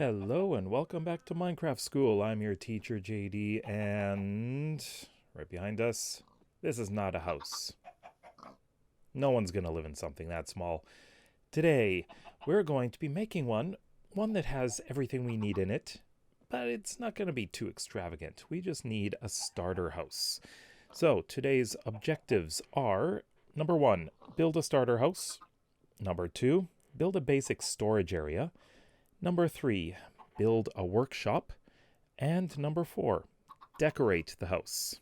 Hello and welcome back to Minecraft School. I'm your teacher JD, and right behind us, this is not a house. No one's gonna live in something that small. Today, we're going to be making one that has everything we need in it, but it's not gonna be too extravagant. We just need a starter house. So today's objectives are: number 1, build a starter house. Number 2, build a basic storage area. Number 3, build a workshop. And number 4, decorate the house.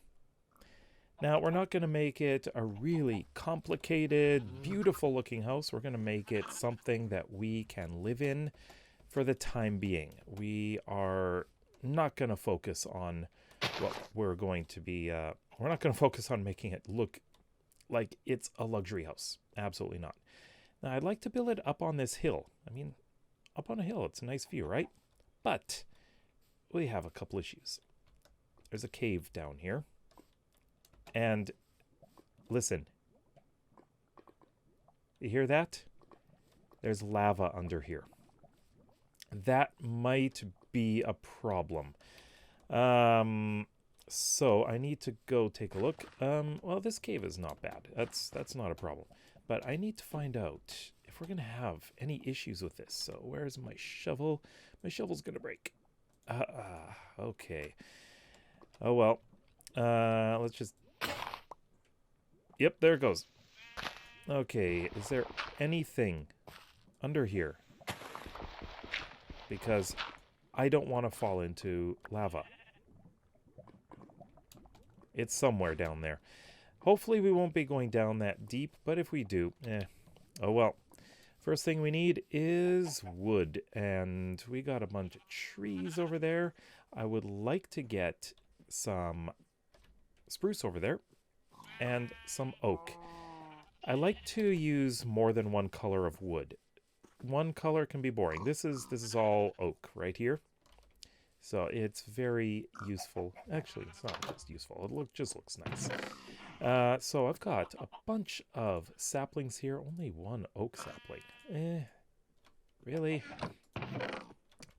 Now, we're not going to make it a really complicated, beautiful looking house. We're going to make it something that we can live in for the time being. We are not going to focus on what we're going to be, we're not going to focus on making it look like it's a luxury house. Absolutely not. Now, I'd like to build it up on this hill. Up on a hill, it's a nice view, right? But we have a couple issues. There's a cave down here. And listen, you hear that? There's lava under here. That might be a problem. So I need to go take a look. Well, this cave is not bad. That's not a problem. But I need to find out if we're going to have any issues with this. So where's my shovel? My shovel's going to break. Okay. Oh, well. Let's just... Yep, there it goes. Okay, is there anything under here? Because I don't want to fall into lava. It's somewhere down there. Hopefully we won't be going down that deep, but if we do, oh well. First thing we need is wood, and we got a bunch of trees over there. I would like to get some spruce over there and some oak. I like to use more than one color of wood. One color can be boring. This is all oak right here. So it's very useful. Actually, it's not just useful. It just looks nice. So I've got a bunch of saplings here. Only one oak sapling. Really?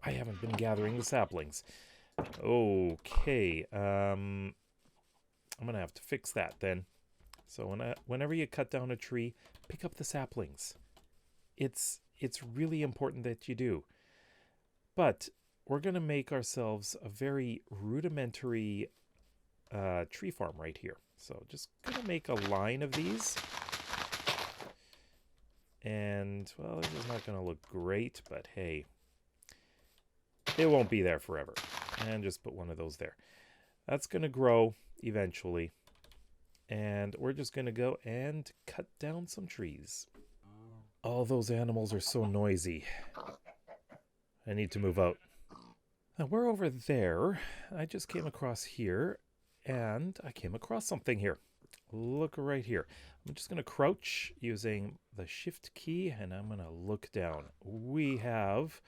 I haven't been gathering the saplings. Okay. I'm going to have to fix that then. So whenever you cut down a tree, pick up the saplings. It's really important that you do. But we're going to make ourselves a very rudimentary tree farm right here. So just going to make a line of these. And, well, this is not going to look great, but hey, it won't be there forever. And just put one of those there. That's going to grow eventually. And we're just going to go and cut down some trees. All those animals are so noisy. I need to move out. Now we're over there. I just came across here, and I came across something here. Look right here. I'm just going to crouch using the shift key, and I'm going to look down. We have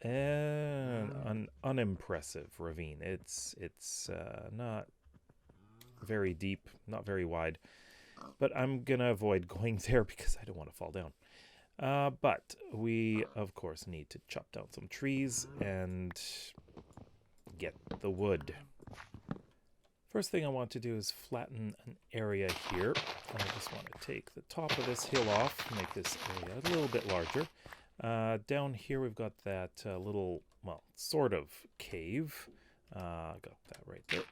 an unimpressive ravine. It's not very deep, not very wide, but I'm going to avoid going there because I don't want to fall down. But we, of course, need to chop down some trees and get the wood. First thing I want to do is flatten an area here. I just want to take the top of this hill off, make this area a little bit larger. Down here we've got that little, well, sort of cave. Got that right there.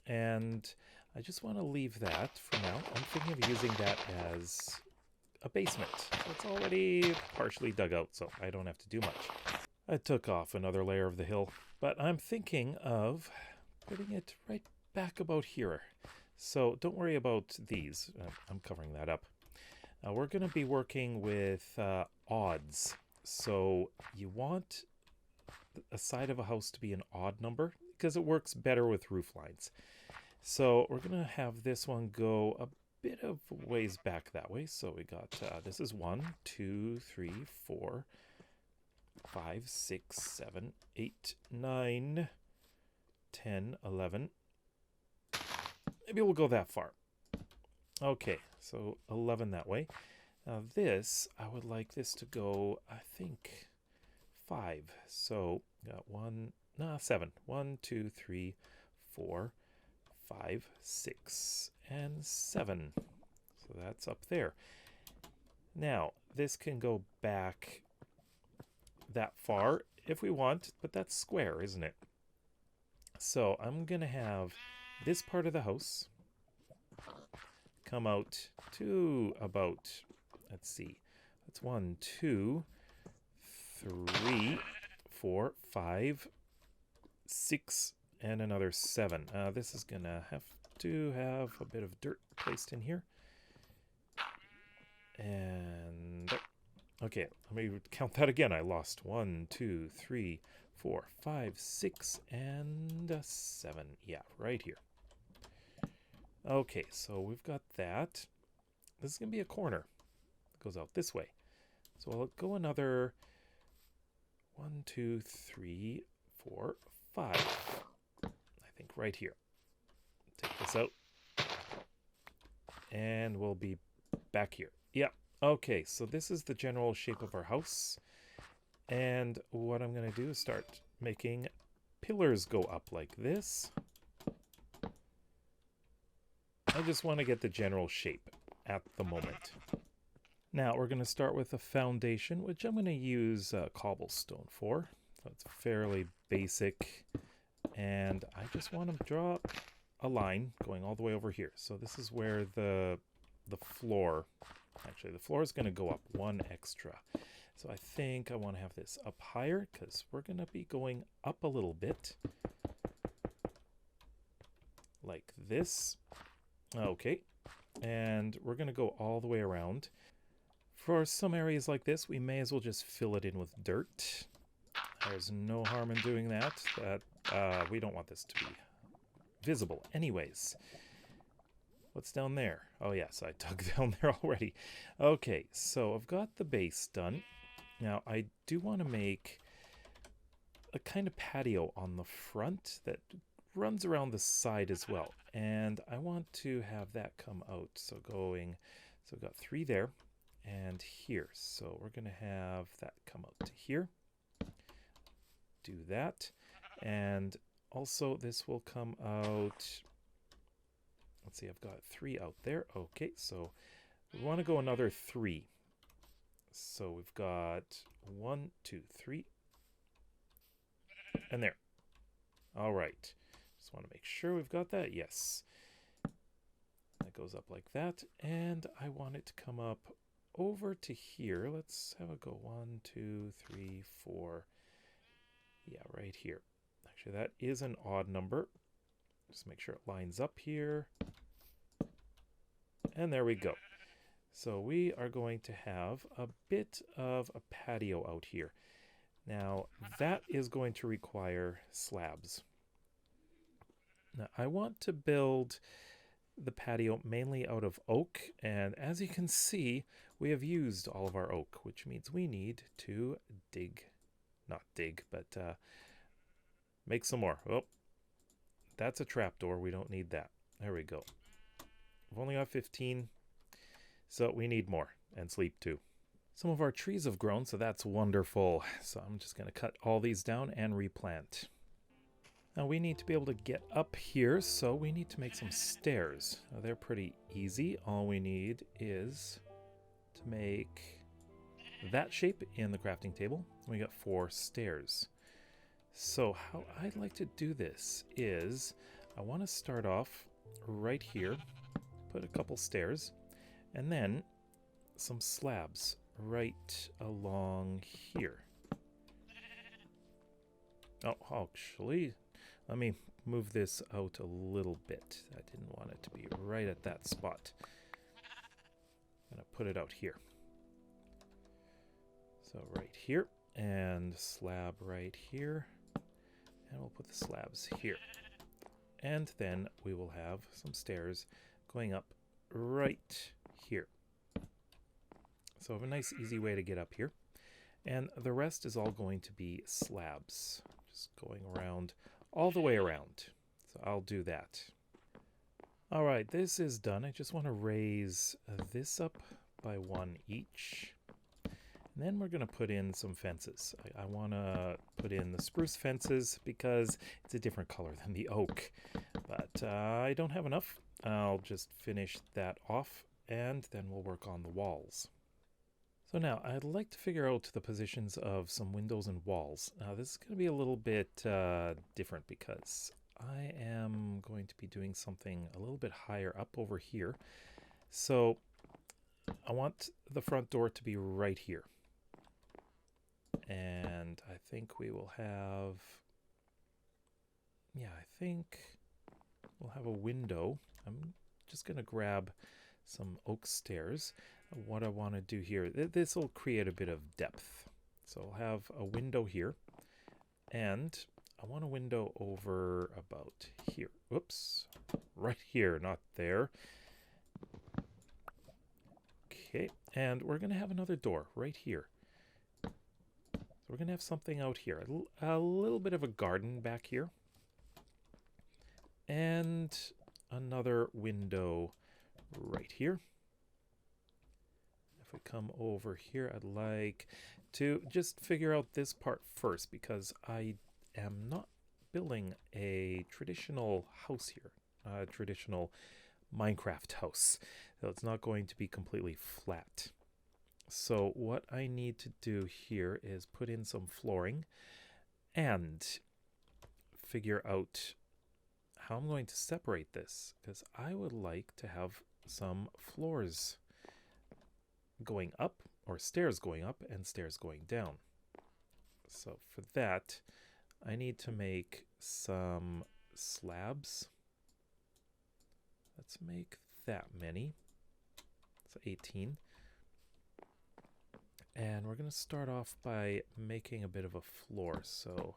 And I just want to leave that for now. I'm thinking of using that as a basement. So it's already partially dug out, so I don't have to do much. I took off another layer of the hill, but I'm thinking of putting it right back about here. So don't worry about these. I'm covering that up. We're going to be working with odds. So you want a side of a house to be an odd number because it works better with roof lines. So we're going to have this one go a bit of ways back that way. So we got, this is 1, 2, 3, 4, 5, 6, 7, 8, 9, 10, 11. Maybe we'll go that far. Okay, so 11 that way. Now this, I would like this to go, I think, 5. So got 7. 1, 2, 3, 4, 5, 6, and 7. So that's up there. Now, this can go back that far if we want, but that's square, isn't it? So I'm going to have this part of the house come out to about, let's see, that's 1, 2, 3, 4, 5, 6, and another 7. This is going to have a bit of dirt placed in here. And okay, let me count that again. I lost 1, 2, 3, 4, 5, 6, and 7. Yeah, right here. Okay, so we've got that. This is going to be a corner. It goes out this way. So I'll go another 1, 2, 3, 4, 5. I think right here. Take this out. And we'll be back here. Yeah. Okay, so this is the general shape of our house. And what I'm going to do is start making pillars go up like this. I just want to get the general shape at the moment. Now we're going to start with a foundation, which I'm going to use cobblestone for. So it's fairly basic. And I just want to draw a line going all the way over here. So this is where the floor, actually the floor is going to go up 1 extra. So I think I want to have this up higher because we're going to be going up a little bit. Like this. Okay. And we're going to go all the way around. For some areas like this, we may as well just fill it in with dirt. There's no harm in doing that. We don't want this to be visible anyways. What's down there? Oh yes, I dug down there already. Okay, so I've got the base done. Now I do want to make a kind of patio on the front that runs around the side as well. And I want to have that come out. So I've got 3 there and here. So we're going to have that come out to here. Do that. And also this will come out. Let's see, I've got 3 out there. Okay, so we want to go another 3. So we've got 1, 2, 3. And there. All right. Just want to make sure we've got that. Yes. That goes up like that. And I want it to come up over to here. Let's have a go. 1, 2, 3, 4. Yeah, right here. Actually, that is an odd number. Just make sure it lines up here. And there we go. So we are going to have a bit of a patio out here. Now, that is going to require slabs. Now, I want to build the patio mainly out of oak. And as you can see, we have used all of our oak, which means we need to make some more. Oh, that's a trapdoor. We don't need that. There we go. We've only got 15, so we need more, and sleep too. Some of our trees have grown, so that's wonderful. So I'm just going to cut all these down and replant. Now we need to be able to get up here, so we need to make some stairs. Now, they're pretty easy. All we need is to make that shape in the crafting table. We got 4 stairs. So how I'd like to do this is I want to start off right here, put a couple stairs, and then some slabs right along here. Oh, actually, let me move this out a little bit. I didn't want it to be right at that spot. I'm going to put it out here. So right here, and slab right here. And we'll put the slabs here. And then we will have some stairs going up right here. So I have a nice easy way to get up here. And the rest is all going to be slabs. Just going around all the way around. So I'll do that. All right, this is done. I just want to raise this up by 1 each. And then we're going to put in some fences. I want to put in the spruce fences because it's a different color than the oak. But I don't have enough. I'll just finish that off and then we'll work on the walls. So now I'd like to figure out the positions of some windows and walls. Now this is going to be a little bit different because I am going to be doing something a little bit higher up over here. So I want the front door to be right here. And I think we will have, yeah, I think we'll have a window. I'm just going to grab some oak stairs. What I want to do here, this will create a bit of depth. So I'll have a window here, and I want a window over about here. Oops, right here, not there. Okay, and we're going to have another door right here. So we're going to have something out here, a little bit of a garden back here, and another window right here. If we come over here, I'd like to just figure out this part first because I am not building a traditional house here, a traditional Minecraft house. So it's not going to be completely flat. So what I need to do here is put in some flooring and figure out how I'm going to separate this because I would like to have some floors going up, or stairs going up and stairs going down. So for that, I need to make some slabs. Let's make that many. So 18. And we're going to start off by making a bit of a floor. So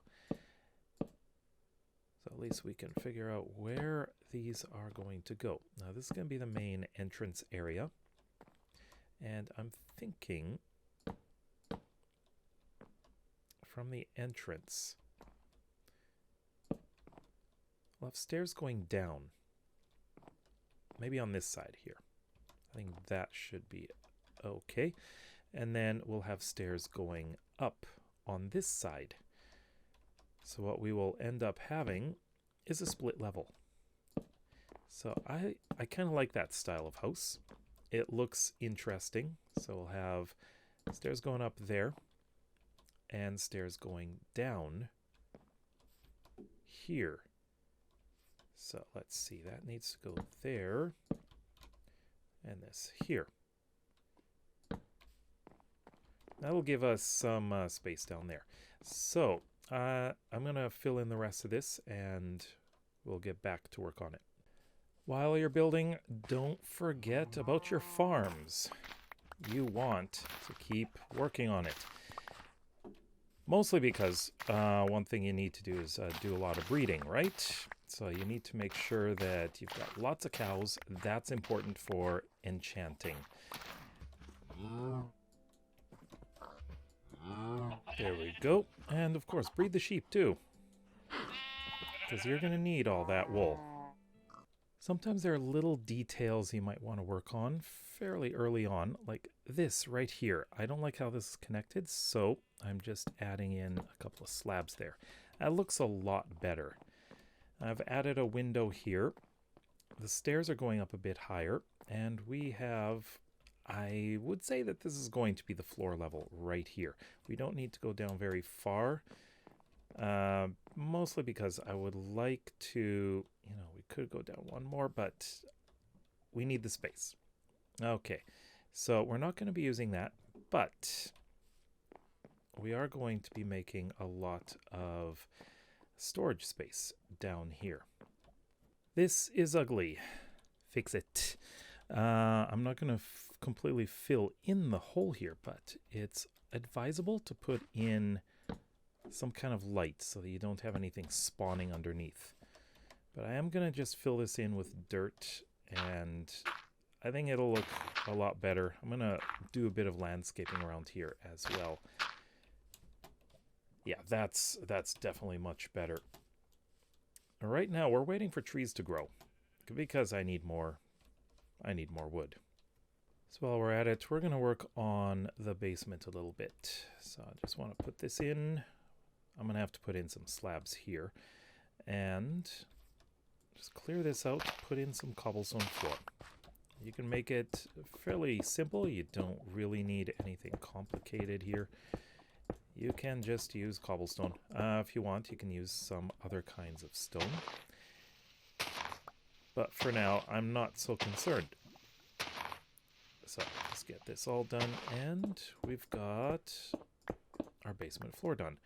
at least we can figure out where these are going to go. Now this is going to be the main entrance area. And I'm thinking from the entrance, we'll have stairs going down. Maybe on this side here. I think that should be okay. And then we'll have stairs going up on this side. So what we will end up having is a split level. So I kind of like that style of house. It looks interesting. So we'll have stairs going up there and stairs going down here. So let's see, that needs to go there and this here. That'll give us some space down there. So I'm going to fill in the rest of this and we'll get back to work on it. While you're building, don't forget about your farms. You want to keep working on it. Mostly because one thing you need to do is do a lot of breeding, right? So you need to make sure that you've got lots of cows. That's important for enchanting. There we go. And of course, breed the sheep too, because you're going to need all that wool. Sometimes there are little details you might want to work on fairly early on, like this right here. I don't like how this is connected, so I'm just adding in a couple of slabs there. That looks a lot better. I've added a window here. The stairs are going up a bit higher, and we have, I would say that this is going to be the floor level right here. We don't need to go down very far, mostly because I would like to, we could go down one more, but we need the space. Okay, so we're not going to be using that, but we are going to be making a lot of storage space down here. This is ugly. Fix it. I'm not going to completely fill in the hole here, but it's advisable to put in some kind of light so that you don't have anything spawning underneath. But I am going to just fill this in with dirt, and I think it'll look a lot better. I'm going to do a bit of landscaping around here as well. Yeah, that's definitely much better. Right now, we're waiting for trees to grow because I need more wood. So while we're at it, we're going to work on the basement a little bit. So I just want to put this in. I'm going to have to put in some slabs here. And just clear this out, put in some cobblestone floor. You can make it fairly simple. You don't really need anything complicated here. You can just use cobblestone. If you want, you can use some other kinds of stone. But for now, I'm not so concerned. So let's get this all done, and we've got our basement floor done.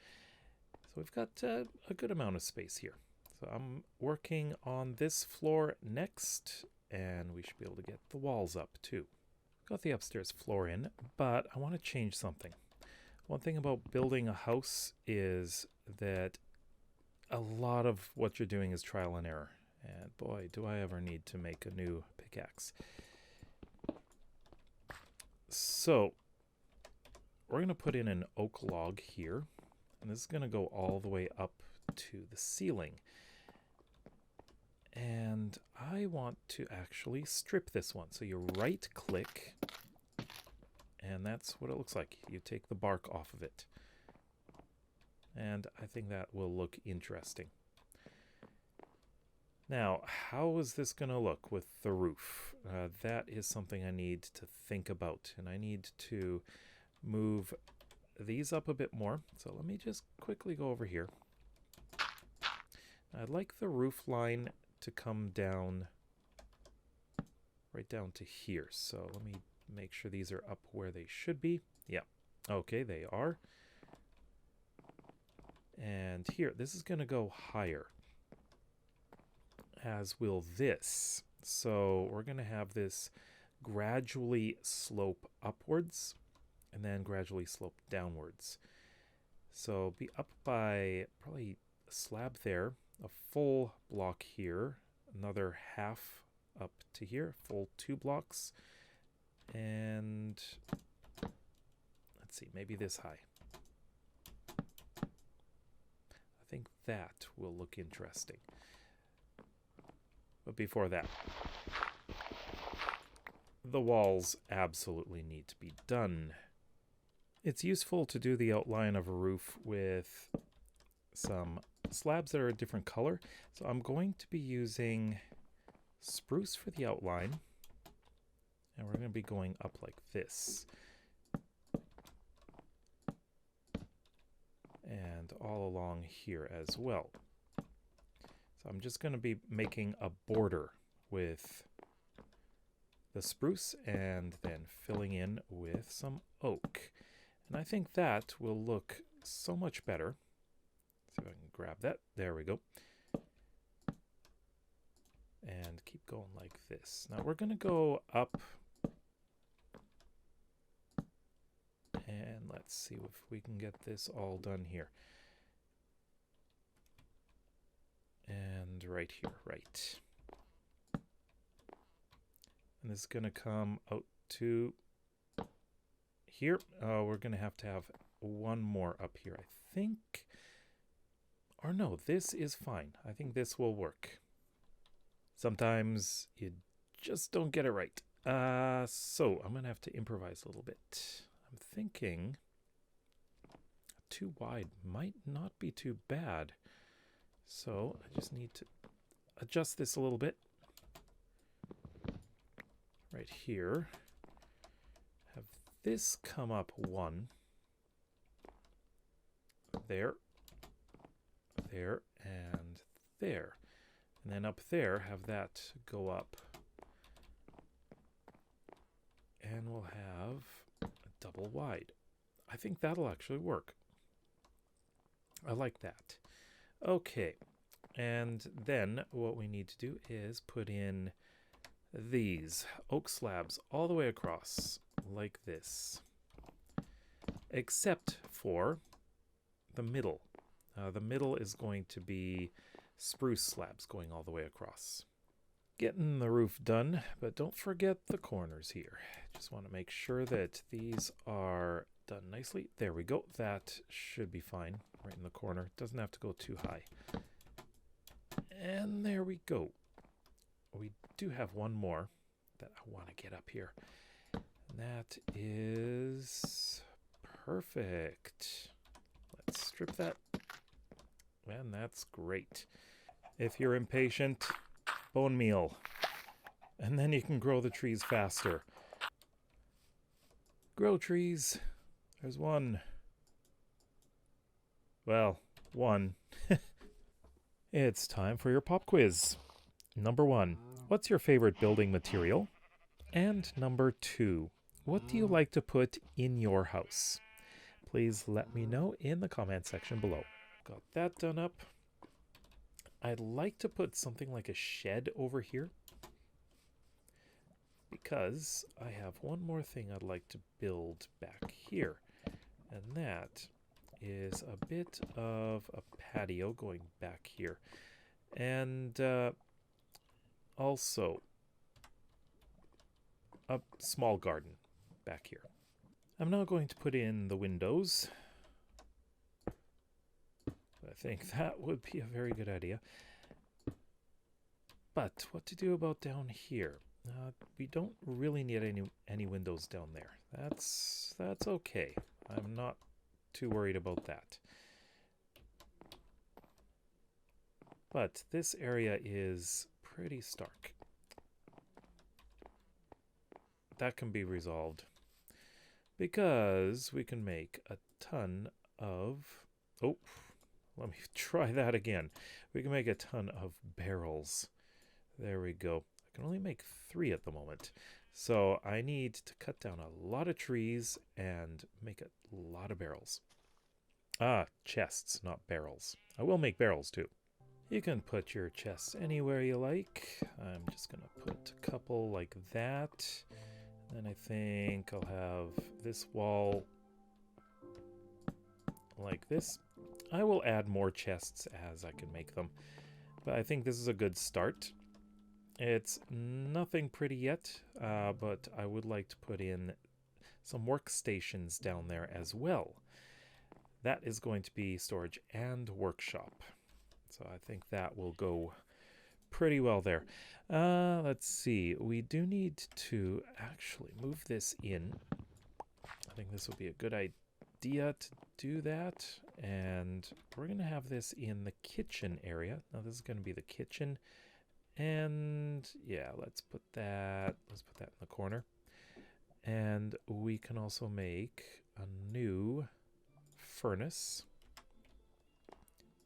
So we've got a good amount of space here. So I'm working on this floor next, and we should be able to get the walls up too. Got the upstairs floor in, but I want to change something. One thing about building a house is that a lot of what you're doing is trial and error. And boy, do I ever need to make a new pickaxe. So we're going to put in an oak log here, and this is going to go all the way up to the ceiling. And I want to actually strip this one. So you right click, and that's what it looks like. You take the bark off of it. And I think that will look interesting. Now, how is this going to look with the roof? That is something I need to think about, and I need to move these up a bit more. So let me just quickly go over here. I'd like the roof line to come down right down to here. So let me make sure these are up where they should be. Yeah, okay, they are. And here, this is going to go higher, as will this. So we're going to have this gradually slope upwards and then gradually slope downwards. So be up by probably a slab there, a full block here, another half up to here, full 2 blocks, and let's see, maybe this high. I think that will look interesting. But before that, the walls absolutely need to be done. It's useful to do the outline of a roof with some slabs that are a different color. So I'm going to be using spruce for the outline, and we're going to be going up like this. And all along here as well. So I'm just going to be making a border with the spruce and then filling in with some oak. And I think that will look so much better. See if I can grab that. There we go. And keep going like this. Now we're going to go up. And let's see if we can get this all done here. And right here, right. And this is going to come out to here. We're going to have one more up here, I think. Or no, this is fine. I think this will work. Sometimes you just don't get it right. So I'm going to have to improvise a little bit. I'm thinking too wide might not be too bad. So I just need to adjust this a little bit. Right here. Have this come up 1. There. There and there. And then up there, have that go up. And we'll have a double wide. I think that'll actually work. I like that. Okay, and then what we need to do is put in these oak slabs all the way across like this, except for the middle. The middle is going to be spruce slabs going all the way across. Getting the roof done, but don't forget the corners here. Just want to make sure that these are done nicely. There we go. That should be fine right in the corner. Doesn't have to go too high. And there we go. We do have one more that I want to get up here. That is perfect. Let's strip that. And that's great. If you're impatient, bone meal. And then you can grow the trees faster. Grow trees. There's one. Well, one. It's time for your pop quiz. Number 1, what's your favorite building material? And number 2, what do you like to put in your house? Please let me know in the comment section below. Got that done up. I'd like to put something like a shed over here, because I have one more thing I'd like to build back here, and that is a bit of a patio going back here, and also a small garden back here. I'm now going to put in the windows. I think that would be a very good idea. But what to do about down here? We don't really need any windows down there. That's okay. I'm not too worried about that. But this area is pretty stark. That can be resolved because we can make a ton of... Oh, let me try that again. We can make a ton of barrels. There we go. I can only make 3 at the moment. So I need to cut down a lot of trees and make a lot of barrels. Ah, chests, not barrels. I will make barrels too. You can put your chests anywhere you like. I'm just going to put a couple like that. And I think I'll have this wall like this. I will add more chests as I can make them. But I think this is a good start. It's nothing pretty yet, but I would like to put in some workstations down there as well. That is going to be storage and workshop. So I think that will go pretty well there. Let's see. We do need to actually move this in. I think this would be a good idea to do that. And we're going to have this in the kitchen area. Now this is going to be the kitchen. And yeah, let's put that in the corner. And we can also make a new furnace,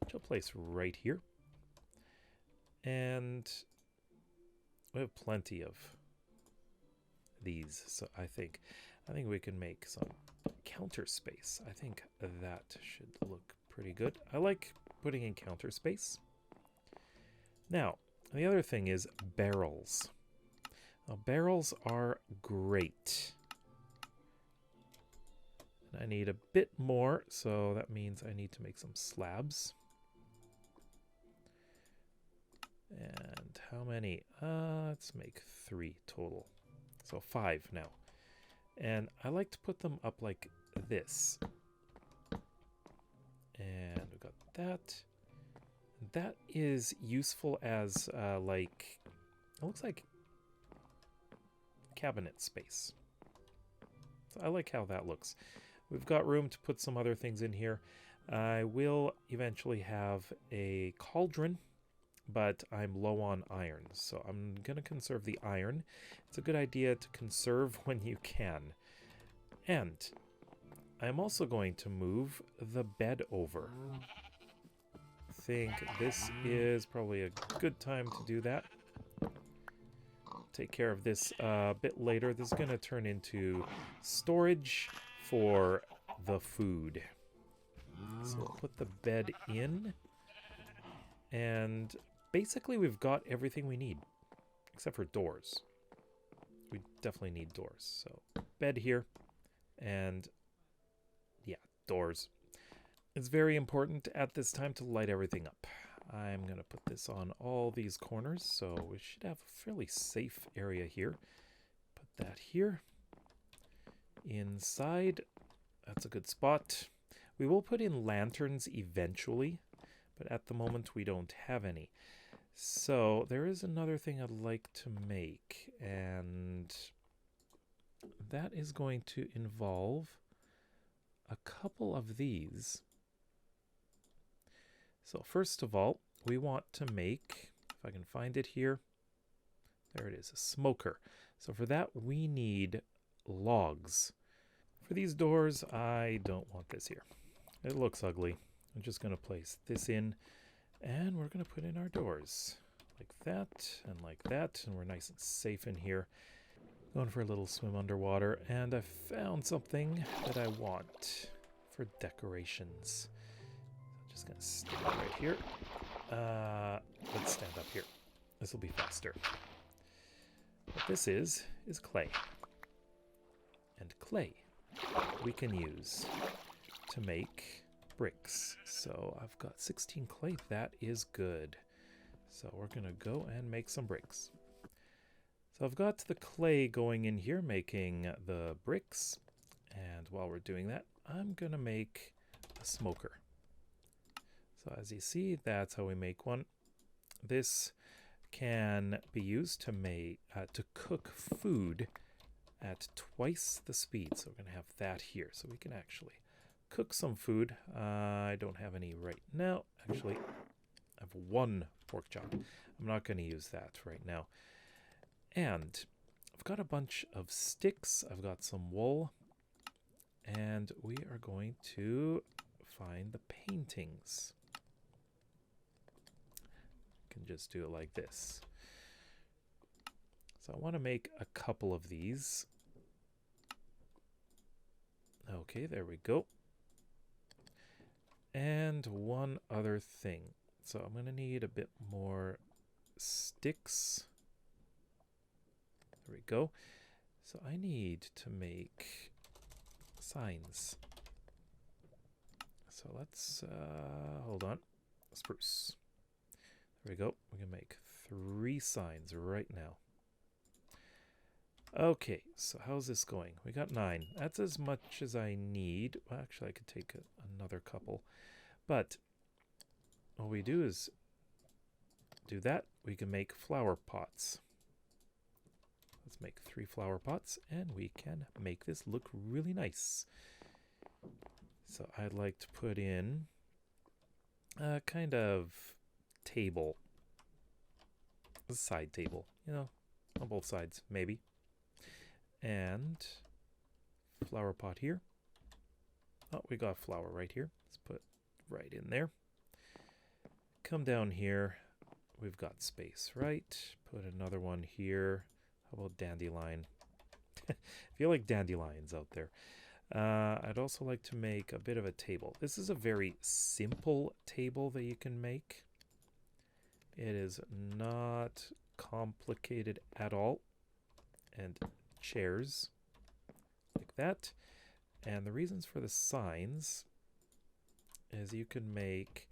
which I'll place right here. And we have plenty of these, so I think we can make some counter space. I think that should look pretty good. I like putting in counter space. Now, the other thing is barrels. Now, barrels are great. And I need a bit more, so that means I need to make some slabs. And how many? Let's make 3 total. So 5 now. And I like to put them up like this. And we got that. That is useful as like, it looks like cabinet space. So I like how that looks. We've got room to put some other things in here. I will eventually have a cauldron, but I'm low on iron, so I'm going to conserve the iron. It's a good idea to conserve when you can. And I'm also going to move the bed over. I think this is probably a good time to do that. Take care of this a bit later. This is going to turn into storage for the food. So we'll put the bed in, and basically we've got everything we need, except for doors. We definitely need doors. So bed here, and yeah, doors. It's very important at this time to light everything up. I'm going to put this on all these corners, so we should have a fairly safe area here. Put that here. Inside, that's a good spot. We will put in lanterns eventually, but at the moment we don't have any. So there is another thing I'd like to make, and that is going to involve a couple of these. So first of all, we want to make, if I can find it here, there it is, a smoker. So for that, we need logs. For these doors, I don't want this here. It looks ugly. I'm just going to place this in, and we're going to put in our doors. Like that, and we're nice and safe in here. Going for a little swim underwater, and I found something that I want for decorations. I'm just going to stand right here. Let's stand up here. This will be faster. What this is clay. And clay we can use to make bricks. So I've got 16 clay. That is good. So we're going to go and make some bricks. So I've got the clay going in here, making the bricks. And while we're doing that, I'm going to make a smoker. So as you see, that's how we make one. This can be used to make to cook food at twice the speed. So we're going to have that here. So we can actually cook some food. I don't have any right now. Actually, I have one pork chop. I'm not going to use that right now. And I've got a bunch of sticks. I've got some wool. And we are going to find the paintings. Can just do it like this. So I want to make a couple of these. Okay, there we go. And one other thing. So I'm going to need a bit more sticks. There we go. So I need to make signs. So let's, hold on, spruce. There we go. We're going to make 3 signs right now. Okay, so how's this going? We got 9. That's as much as I need. Well, actually, I could take another couple. But what we do is do that. We can make flower pots. Let's make 3 flower pots, and we can make this look really nice. So I'd like to put in a kind of table, a side table, you know, on both sides, maybe. And flower pot here. Oh, we got flower right here. Let's put right in there. Come down here. We've got space, right? Put another one here. How about dandelion? I feel like dandelions out there. I'd also like to make a bit of a table. This is a very simple table that you can make. It is not complicated at all. And chairs like that. And the reasons for the signs is you can make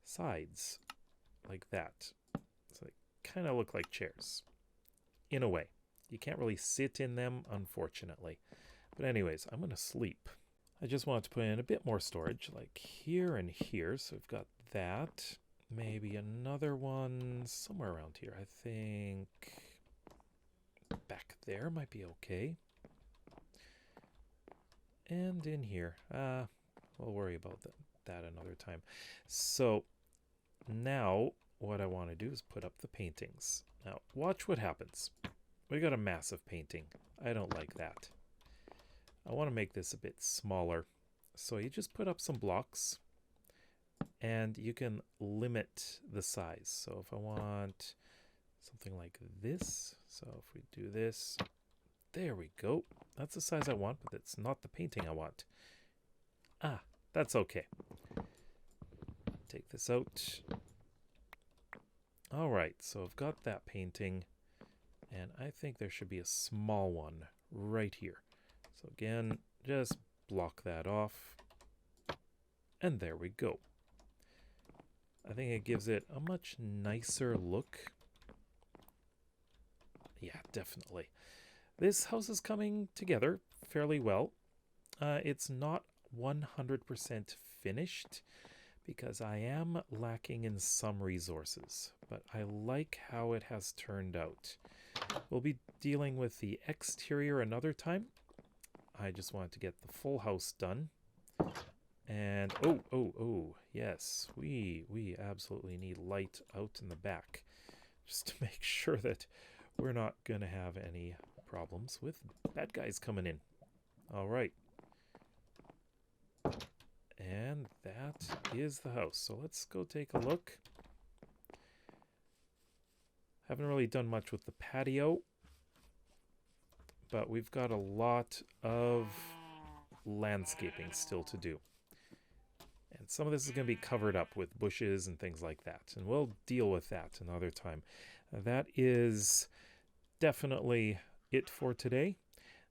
sides like that. So they kind of look like chairs in a way. You can't really sit in them, unfortunately. But anyways, I'm going to sleep. I just want to put in a bit more storage, like here and here. So we've got that. Maybe another one somewhere around here. I think back there might be okay. And in here. We'll worry about that another time. So now what I want to do is put up the paintings. Now watch what happens. We got a massive painting. I don't like that. I want to make this a bit smaller. So you just put up some blocks and you can limit the size. So if I want something like this, so if we do this, there we go. That's the size I want, but it's not the painting I want. Ah, that's okay. Take this out. All right, so I've got that painting, and I think there should be a small one right here. So again, just block that off, and there we go. I think it gives it a much nicer look. Yeah, definitely. This house is coming together fairly well. It's not 100% finished because I am lacking in some resources, but I like how it has turned out. We'll be dealing with the exterior another time. I just wanted to get the full house done. And oh, yes, we absolutely need light out in the back, just to make sure that we're not gonna have any problems with bad guys coming in. All right. And that is the house. So let's go take a look. Haven't really done much with the patio, but we've got a lot of landscaping still to do. And some of this is going to be covered up with bushes and things like that. And we'll deal with that another time. That is definitely it for today.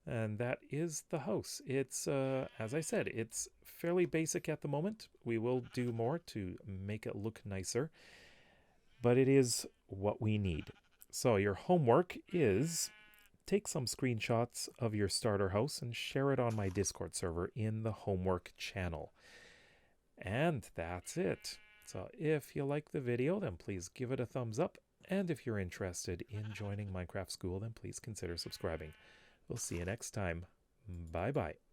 And that is the house. It's, as I said, it's fairly basic at the moment. We will do more to make it look nicer. But it is what we need. So your homework is take some screenshots of your starter house and share it on my Discord server in the homework channel. And that's it. So if you like the video, then please give it a thumbs up. And if you're interested in joining Minecraft School, then please consider subscribing. We'll see you next time. Bye-bye.